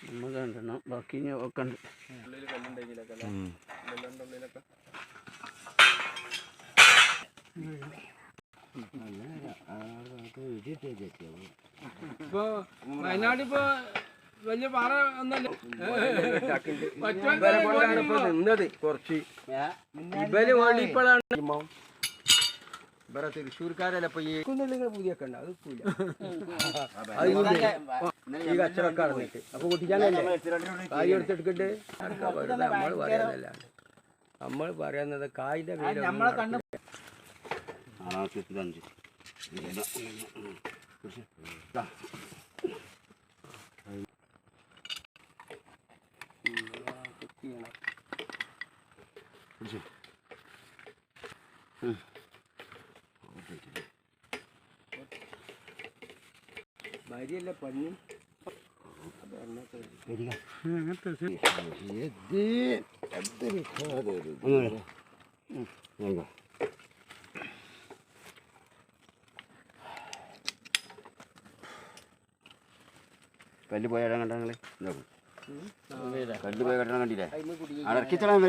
നമ്മൾ കണ്ടെണ്ണം ബാക്കി ഒക്കെ ഉണ്ട്. ഇപ്പൊ വയനാട് ഇപ്പൊ വലിയ പാറ ഒന്നല്ല നിന്നത് കുറച്ച് ഇവര് വേണ്ടിപ്പോഴാണ് ഇവരെ തൃശ്ശൂർക്കാരല്ല ഇപ്പൊ ഈ പുതിയൊക്കെ ഉണ്ട് അത് ഈ കച്ചവടമൊക്കെ നടന്നിട്ട് അപ്പൊ കുട്ടിക്കാനല്ലേ കായ് എടുത്തെടുക്കട്ട് നമ്മൾ പറയാന്നല്ല നമ്മൾ പറയുന്നത് കായിന്റെ പേര് ഭാര്യയല്ല പഞ്ഞും കല്ല് പോയ ഇടം കണ്ട നിങ്ങള് കല്ല് പോയ കെട്ടണം കണ്ടില്ലേ അടർക്കിത്തളാൻ